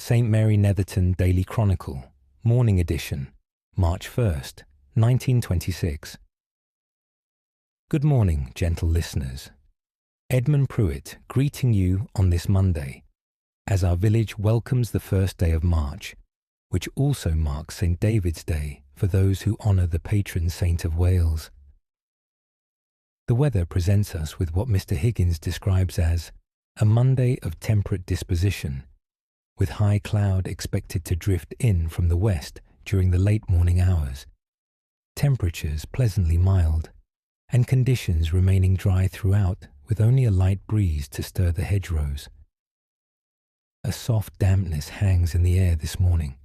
St. Mary Netherton Daily Chronicle, Morning Edition, March 1st, 1926. Good morning, gentle listeners. Edmund Pruitt greeting you on this Monday, as our village welcomes the first day of March, which also marks St. David's Day for those who honour the patron saint of Wales. The weather presents us with what Mr. Higgins describes as a Monday of temperate disposition, with high cloud expected to drift in from the west during the late morning hours, temperatures pleasantly mild, and conditions remaining dry throughout with only a light breeze to stir the hedgerows. A soft dampness hangs in the air this morning,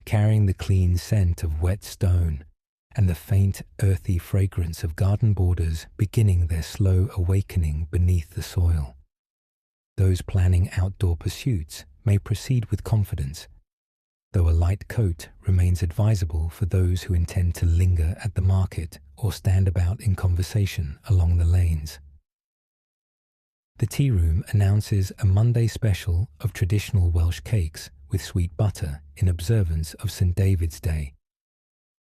carrying the clean scent of wet stone and the faint earthy fragrance of garden borders beginning their slow awakening beneath the soil. Those planning outdoor pursuits may proceed with confidence, though a light coat remains advisable for those who intend to linger at the market or stand about in conversation along the lanes. The tea room announces a Monday special of traditional Welsh cakes with sweet butter in observance of St. David's Day,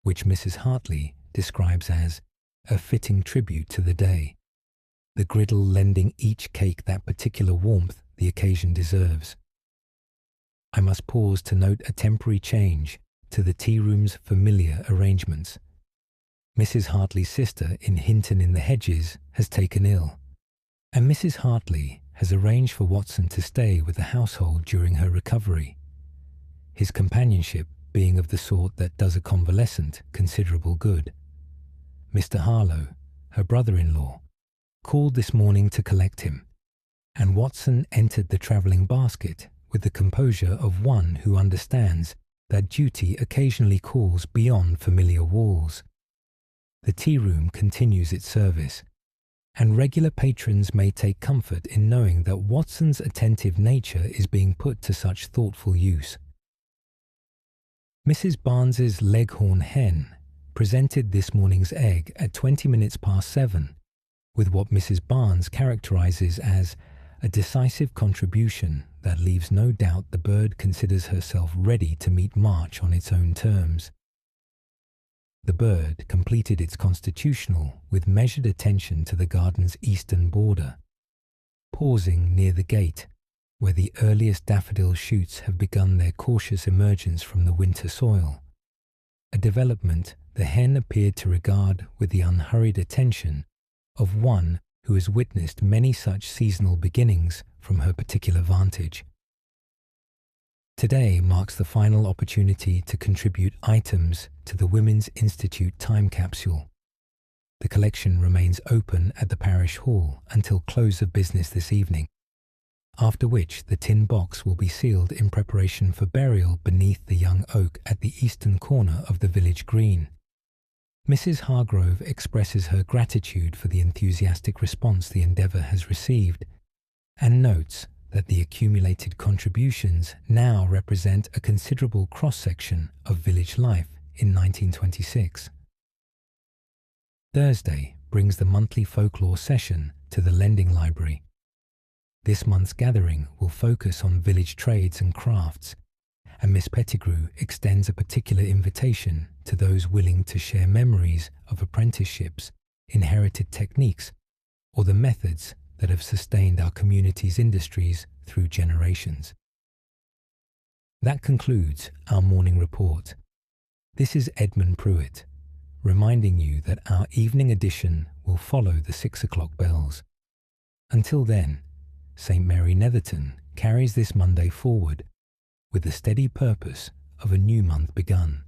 which Mrs. Hartley describes as a fitting tribute to the day, the griddle lending each cake that particular warmth the occasion deserves. I must pause to note a temporary change to the tea room's familiar arrangements. Mrs. Hartley's sister in Hinton in the Hedges has taken ill, and Mrs. Hartley has arranged for Watson to stay with the household during her recovery, his companionship being of the sort that does a convalescent considerable good. Mr. Harlow, her brother-in-law, called this morning to collect him, and Watson entered the travelling basket with the composure of one who understands that duty occasionally calls beyond familiar walls. The tea room continues its service, and regular patrons may take comfort in knowing that Watson's attentive nature is being put to such thoughtful use. Mrs. Barnes's leghorn hen presented this morning's egg at 20 minutes past 7, with what Mrs. Barnes characterises as a decisive contribution that leaves no doubt the bird considers herself ready to meet March on its own terms. The bird completed its constitutional with measured attention to the garden's eastern border, pausing near the gate, where the earliest daffodil shoots have begun their cautious emergence from the winter soil, a development the hen appeared to regard with the unhurried attention of one who has witnessed many such seasonal beginnings from her particular vantage. Today marks the final opportunity to contribute items to the Women's Institute time capsule. The collection remains open at the parish hall until close of business this evening, after which the tin box will be sealed in preparation for burial beneath the young oak at the eastern corner of the village green. Mrs. Hargrove expresses her gratitude for the enthusiastic response the endeavour has received, and notes that the accumulated contributions now represent a considerable cross-section of village life in 1926. Thursday brings the monthly folklore session to the Lending Library. This month's gathering will focus on village trades and crafts, and Miss Pettigrew extends a particular invitation to those willing to share memories of apprenticeships, inherited techniques, or the methods that have sustained our community's industries through generations. That concludes our morning report. This is Edmund Pruitt, reminding you that our evening edition will follow the 6 o'clock bells. Until then, St. Mary Netherton carries this Monday forward with the steady purpose of a new month begun.